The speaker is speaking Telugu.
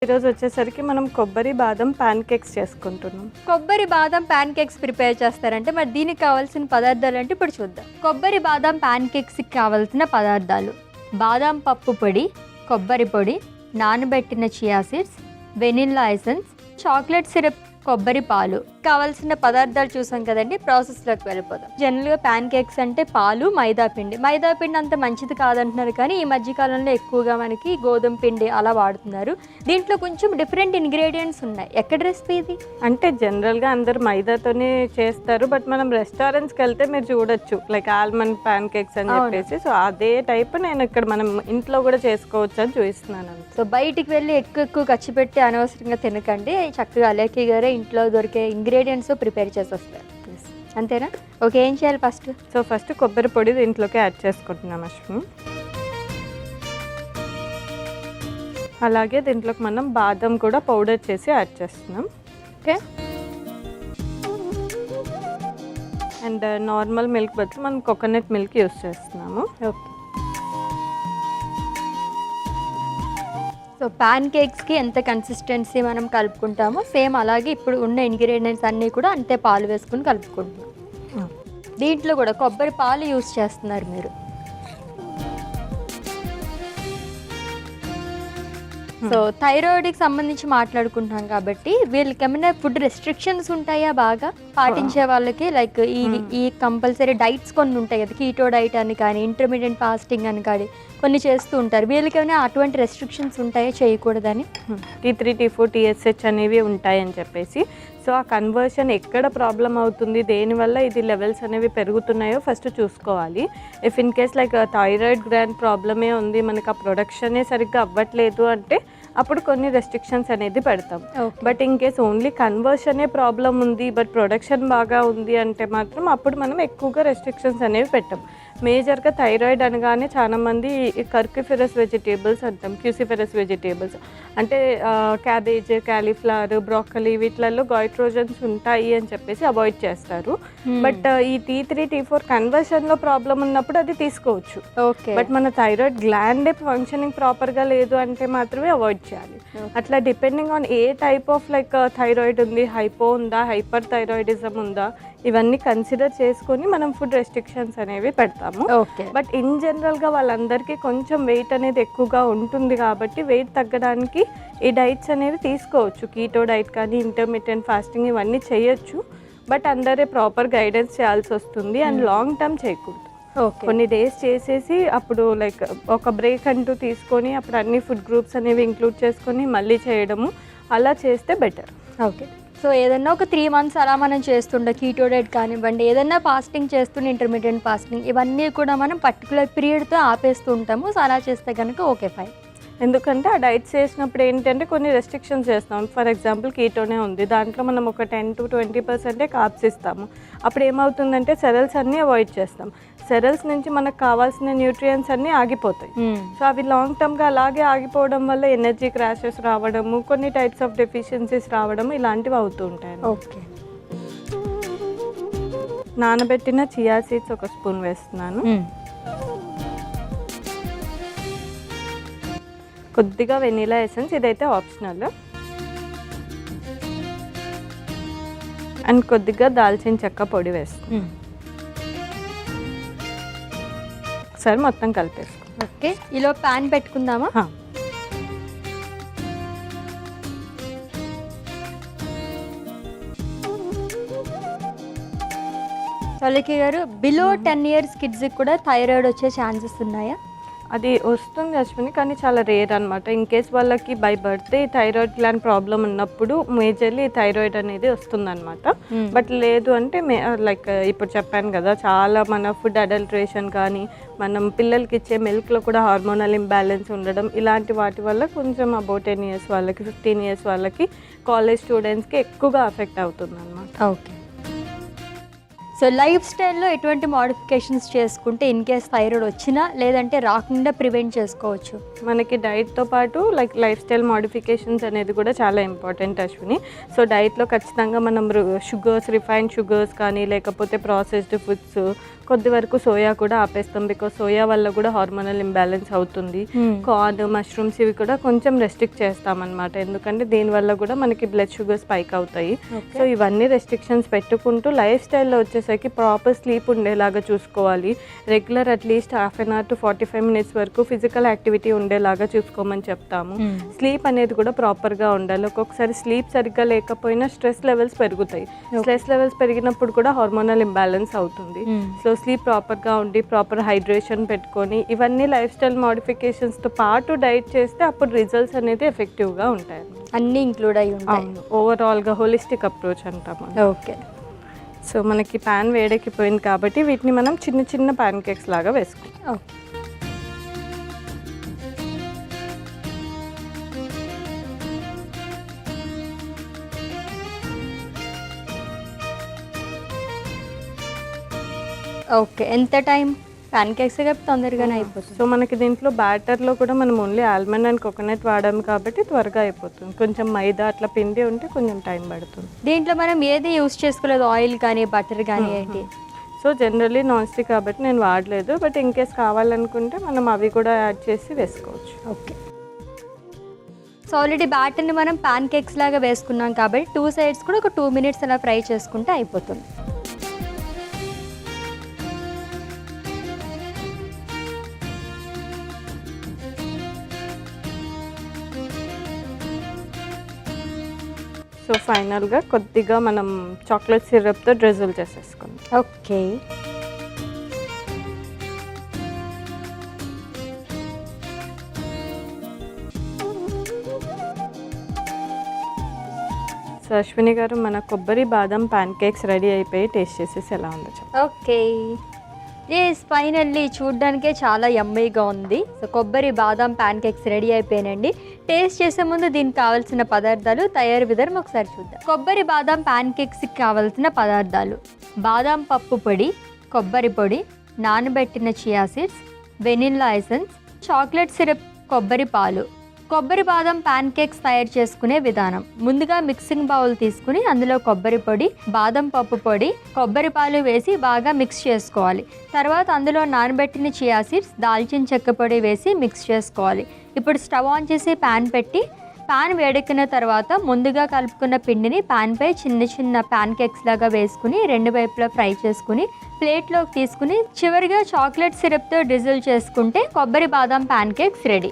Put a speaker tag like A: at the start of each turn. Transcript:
A: ఈరోజు వచ్చేసరికి మనం కొబ్బరి బాదం ప్యాన్ కేక్స్ చేసుకుంటున్నాం.
B: కొబ్బరి బాదం ప్యాన్ కేక్స్ ప్రిపేర్ చేస్తారంటే మరి దీనికి కావాల్సిన పదార్థాలు అంటే ఇప్పుడు చూద్దాం. కొబ్బరి బాదం ప్యాన్ కేక్స్కి కావాల్సిన పదార్థాలు: బాదం పప్పు పొడి, కొబ్బరి పొడి, నానబెట్టిన chia seeds, vanilla essence, chocolate syrup, కొబ్బరి పాలు. కావాల్సిన పదార్థాలు చూసాం కదండి, ప్రాసెస్లోకి వెళ్ళిపోదాం. జనరల్గా ప్యాన్ కేక్స్ అంటే పాలు, మైదా పిండి అంత మంచిది కాదంటున్నారు, కానీ ఈ మధ్యకాలంలో ఎక్కువగా మనకి గోధుమ పిండి అలా వాడుతున్నారు. దీంట్లో కొంచెం డిఫరెంట్ ఇంగ్రీడియంట్స్ ఉన్నాయి. ఎక్కడ రెసిపీ ఇది?
A: అంటే జనరల్గా అందరు మైదాతోనే చేస్తారు, బట్ మనం రెస్టారెంట్స్కి వెళ్తే మీరు చూడొచ్చు లైక్ ఆల్మండ్ ప్యాన్ కేక్స్ అని చెప్పేసి. సో అదే టైప్ నేను ఇక్కడ మనం ఇంట్లో కూడా చేసుకోవచ్చు అని చూపిస్తున్నాను.
B: సో బయటికి వెళ్ళి ఎక్కువ ఖర్చు పెట్టి అనవసరంగా తినకండి, చక్కగా అలేఖి గారే ఇంట్లో దొరికే ఇంగ్రీడియంట్స్ ప్రిపేర్ చేసి వస్తారు. అంతేనా? ఓకే, ఏం చేయాలి ఫస్ట్?
A: సో ఫస్ట్ కొబ్బరి పొడి దీంట్లోకి యాడ్ చేసుకుంటున్నాం అశ్విని. అలాగే దీంట్లోకి మనం బాదం కూడా పౌడర్ చేసి యాడ్ చేస్తున్నాం.
B: ఓకే,
A: అండ్ నార్మల్ మిల్క్ బదులు మనం కోకోనట్ మిల్క్ యూస్ చేస్తున్నాము.
B: ఓకే. సో ప్యాన్ కేక్స్కి ఎంత కన్సిస్టెన్సీ మనం కలుపుకుంటామో సేమ్ అలాగే ఇప్పుడు ఉన్న ఇంగ్రీడియంట్స్ అన్నీ కూడా అంతే పాలు వేసుకుని కలుపుకుంటున్నాం. దీంట్లో కూడా కొబ్బరి పాలు యూస్ చేస్తున్నారు మీరు. సో థైరాయిడ్కి సంబంధించి మాట్లాడుకుంటున్నాం కాబట్టి వీళ్ళకి ఏమైనా ఫుడ్ రెస్ట్రిక్షన్స్ ఉంటాయా బాగా పాటించే వాళ్ళకి? లైక్ ఈ కంపల్సరీ డైట్స్ కొన్ని ఉంటాయి కదా, కీటో డైట్ అని కానీ ఇంటర్మీడియట్ ఫాస్టింగ్ అని కానీ కొన్ని చేస్తూ ఉంటారు. వీళ్ళకి ఏమైనా అటువంటి రెస్ట్రిక్షన్స్ ఉంటాయా చేయకూడదని?
A: T3, T4, TSH అనేవి ఉంటాయని చెప్పేసి. సో ఆ కన్వర్షన్ ఎక్కడ ప్రాబ్లం అవుతుంది, దేనివల్ల ఇది లెవెల్స్ అనేవి పెరుగుతున్నాయో ఫస్ట్ చూసుకోవాలి. If in case like thyroid gland ప్రాబ్లమే ఉంది, మనకు ఆ ప్రొడక్షనే సరిగ్గా అవ్వట్లేదు అంటే అప్పుడు కొన్ని రెస్ట్రిక్షన్స్ అనేది పెడతాం. బట్ ఇన్ కేస్ ఓన్లీ కన్వర్షనే ప్రాబ్లం ఉంది బట్ ప్రొడక్షన్ బాగా ఉంది అంటే మాత్రం అప్పుడు మనం ఎక్కువగా రెస్ట్రిక్షన్స్ అనేవి పెట్టాం. మేజర్గా థైరాయిడ్ అనగానే చాలామంది కర్కిఫెరస్ వెజిటేబుల్స్ అంటాం, క్యూసిఫెరస్ వెజిటేబుల్స్ అంటే క్యాబేజ్, క్యాలీఫ్లవర్, బ్రోకలీ వీటిలలో గైట్రోజన్స్ ఉంటాయి అని చెప్పేసి అవాయిడ్ చేస్తారు. బట్ ఈ T3, T4 కన్వర్షన్లో ప్రాబ్లం ఉన్నప్పుడు అది తీసుకోవచ్చు.
B: ఓకే,
A: బట్ మన థైరాయిడ్ గ్లాండే ఫంక్షనింగ్ ప్రాపర్గా లేదు అంటే మాత్రమే అవాయిడ్ చేయాలి. అట్లా depending on a type of like thyroid ఉంది, హైపో ఉందా, హైపర్ థైరాయిడిజం ఉందా, ఇవన్నీ కన్సిడర్ చేసుకొని మనం ఫుడ్ రెస్ట్రిక్షన్స్ అనేవి పెడతాము. బట్ ఇన్ జనరల్గా వాళ్ళందరికీ కొంచెం వెయిట్ అనేది ఎక్కువగా ఉంటుంది కాబట్టి వెయిట్ తగ్గడానికి ఈ డైట్స్ అనేవి తీసుకోవచ్చు. కీటో డైట్ కానీ ఇంటర్మీడియట్ ఫాస్టింగ్ ఇవన్నీ చేయొచ్చు. బట్ అందరే ప్రాపర్ గైడెన్స్ చేయాల్సి వస్తుంది అండ్ లాంగ్ టర్మ్ చేయకూడదు. కొన్ని డేస్ చేసేసి అప్పుడు లైక్ ఒక బ్రేక్ అంటూ తీసుకొని అప్పుడు అన్ని ఫుడ్ గ్రూప్స్ అనేవి ఇంక్లూడ్ చేసుకొని మళ్ళీ చేయడము అలా చేస్తే బెటర్.
B: ఓకే. సో ఏదన్నా ఒక 3 months అలా మనం చేస్తుండే కీటో డైట్ కానివ్వండి, ఏదన్నా ఫాస్టింగ్ చేస్తుండే ఇంటర్మీడియట్ ఫాస్టింగ్, ఇవన్నీ కూడా మనం పర్టికులర్ పీరియడ్తో ఆపేస్తూ ఉంటాము. సో అలా చేస్తే కనుక ఓకే ఫైన్.
A: ఎందుకంటే ఆ డైట్స్ చేసినప్పుడు ఏంటంటే కొన్ని రెస్ట్రిక్షన్స్ చేస్తాం. ఫర్ ఎగ్జాంపుల్ కీటోనే ఉంది, దాంట్లో మనం ఒక 10 to 20% కార్బ్స్ ఇస్తాము. అప్పుడు ఏమవుతుందంటే సెరల్స్ అన్నీ అవాయిడ్ చేస్తాం. సెరల్స్ నుంచి మనకు కావాల్సిన న్యూట్రియంట్స్ అన్నీ ఆగిపోతాయి. సో అవి లాంగ్ టర్మ్గా అలాగే ఆగిపోవడం వల్ల ఎనర్జీ క్రాషెస్ రావడము, కొన్ని టైప్స్ ఆఫ్ డెఫిషియన్సీస్ రావడము ఇలాంటివి అవుతూ ఉంటాయి.
B: ఓకే,
A: నానబెట్టిన చియా సీడ్స్ 1 స్పూన్ వేస్తున్నాను. కొద్దిగా వెనిలా ఎసెన్స్, ఇదైతే ఆప్షనల్. అండ్ కొద్దిగా దాల్చిన చెక్క పొడి వేస్తాను. ఒకసారి మొత్తం కలిపేస్తాం.
B: ఓకే, ఇలా ప్యాన్ పెట్టుకుందామా? అలేఖి గారు, బిలో 10 years కిడ్స్కి కూడా థైరాయిడ్ వచ్చే ఛాన్సెస్ ఉన్నాయా?
A: అది వస్తుంది అశ్విని, కానీ చాలా రేర్ అనమాట. ఇన్ కేస్ వాళ్ళకి by birthday thyroid gland problem ఉన్నప్పుడు మేజర్లీ థైరాయిడ్ అనేది వస్తుందన్నమాట. బట్ లేదు అంటే లైక్ ఇప్పుడు చెప్పాను కదా, చాలా మన ఫుడ్ అడల్ట్రేషన్ కానీ మనం పిల్లలకి ఇచ్చే మిల్క్లో కూడా హార్మోనల్ ఇంబ్యాలెన్స్ ఉండడం, ఇలాంటి వాటి వల్ల కొంచెం అబౌట్ 10 years వాళ్ళకి, 15 years వాళ్ళకి, కాలేజ్ స్టూడెంట్స్కి ఎక్కువగా అఫెక్ట్ అవుతుంది అనమాట.
B: ఓకే. సో లైఫ్ స్టైల్లో ఎటువంటి మోడిఫికేషన్స్ చేసుకుంటే ఇన్ కేస్ థైరాయిడ్ వచ్చినా లేదంటే రాకుండా ప్రివెంట్ చేసుకోవచ్చు?
A: మనకి డైట్తో పాటు లైక్ లైఫ్ స్టైల్ మోడిఫికేషన్స్ అనేది కూడా చాలా ఇంపార్టెంట్ అశ్విని. సో డైట్లో ఖచ్చితంగా మనం షుగర్స్, రిఫైన్డ్ షుగర్స్ కానీ లేకపోతే ప్రాసెస్డ్ ఫుడ్స్, కొద్ది వరకు సోయా కూడా ఆపేస్తాం, బికాస్ సోయా వల్ల కూడా హార్మోనల్ ఇంబ్యాలెన్స్ అవుతుంది. కార్న్, మష్రూమ్స్ ఇవి కూడా కొంచెం రెస్ట్రిక్ట్ చేస్తామన్నమాట, ఎందుకంటే దీనివల్ల కూడా మనకి బ్లడ్ షుగర్ స్పైక్ అవుతాయి. సో ఇవన్నీ రెస్ట్రిక్షన్స్ పెట్టుకుంటూ లైఫ్ స్టైల్లో వచ్చేసరికి ప్రాపర్ స్లీప్ ఉండేలాగా చూసుకోవాలి. Regular at least half an hour to 45 minutes వరకు ఫిజికల్ యాక్టివిటీ ఉండేలాగా చూసుకోమని చెప్తాము. స్లీప్ అనేది కూడా ప్రాపర్గా ఉండాలి. ఒక్కొక్కసారి స్లీప్ సరిగ్గా లేకపోయినా స్ట్రెస్ లెవెల్స్ పెరుగుతాయి. స్ట్రెస్ లెవెల్స్ పెరిగినప్పుడు కూడా హార్మోనల్ ఇంబ్యాలెన్స్ అవుతుంది. సో స్లీప్ ప్రాపర్గా ఉండి ప్రాపర్ హైడ్రేషన్ పెట్టుకొని ఇవన్నీ లైఫ్ స్టైల్ మోడిఫికేషన్స్తో పాటు డైట్ చేస్తే అప్పుడు రిజల్ట్స్ అనేది ఎఫెక్టివ్గా ఉంటాయి.
B: అన్నీ ఇంక్లూడ్ అయ్యి ఉంటాయి.
A: ఓవరాల్గా హోలిస్టిక్ అప్రోచ్ అంటాము.
B: ఓకే.
A: సో మనకి ప్యాన్ వేడెక్కిపోయింది కాబట్టి వీటిని మనం చిన్న చిన్న ప్యాన్ కేక్స్ లాగా వేసుకుంటాం.
B: ఓకే. ఓకే, ఎంత టైం? ప్యాన్ కేక్స్ కాబట్టి తొందరగానే అయిపోతుంది.
A: సో మనకి దీంట్లో బ్యాటర్లో కూడా మనం ఓన్లీ ఆల్మండ్ అండ్ కోకోనట్ వాడాము కాబట్టి త్వరగా అయిపోతుంది. కొంచెం మైదా అట్లా పిండి ఉంటే కొంచెం టైం పడుతుంది.
B: దీంట్లో మనం ఏది యూస్ చేసుకోలేదు, ఆయిల్ కానీ బటర్ కానీ ఏంటి?
A: సో జనరల్లీ నాన్ స్టిక్ కాబట్టి నేను వాడలేదు, బట్ ఇన్ కేస్ కావాలనుకుంటే మనం అవి కూడా యాడ్ చేసి వేసుకోవచ్చు.
B: ఓకే. సో ఆల్రెడీ బ్యాటర్ని మనం ప్యాన్ కేక్స్ లాగా వేసుకున్నాం కాబట్టి 2 sides కూడా ఒక 2 minutes అలా ఫ్రై చేసుకుంటే అయిపోతుంది.
A: సో ఫైనల్గా కొద్దిగా మనం చాక్లెట్ సిరప్తో డ్రిజిల్ చేసేసుకుందాం.
B: ఓకే.
A: సో అశ్విని గారు, మన కొబ్బరి బాదం ప్యాన్ కేక్స్ రెడీ అయిపోయి టేస్ట్ చేసేసి ఎలా ఉందో చెప్పండి.
B: ఓకే. ఎస్, ఫైనల్లీ చూడ్డానికే చాలా యమ్మీగా ఉంది. సో కొబ్బరి బాదం ప్యాన్ కేక్స్ రెడీ అయిపోయానండి. టేస్ట్ చేసే ముందు దీనికి కావాల్సిన పదార్థాలు, తయారీ విధానం ఒకసారి చూద్దాం. కొబ్బరి బాదం ప్యాన్ కేక్స్కి కావాల్సిన పదార్థాలు: బాదం పప్పు పొడి, కొబ్బరి పొడి, నానబెట్టిన chia seeds, vanilla essence, chocolate syrup, కొబ్బరి పాలు. కొబ్బరి బాదం ప్యాన్ కేక్స్ తయారు చేసుకునే విధానం: ముందుగా మిక్సింగ్ బౌల్ తీసుకుని అందులో కొబ్బరి పొడి, బాదం పప్పు పొడి, కొబ్బరి పాలు వేసి బాగా మిక్స్ చేసుకోవాలి. తర్వాత అందులో నానబెట్టిన చియా సీడ్స్, దాల్చిన చెక్క పొడి వేసి మిక్స్ చేసుకోవాలి. ఇప్పుడు స్టవ్ ఆన్ చేసి ప్యాన్ పెట్టి ప్యాన్ వేడెక్కిన తర్వాత ముందుగా కలుపుకున్న పిండిని ప్యాన్పై చిన్న చిన్న ప్యాన్ కేక్స్ లాగా వేసుకుని 2 వైపులా ఫ్రై చేసుకుని ప్లేట్లోకి తీసుకుని చివరిగా చాక్లెట్ సిరప్తో డ్రిజిల్ చేసుకుంటే కొబ్బరి బాదం ప్యాన్ కేక్స్ రెడీ.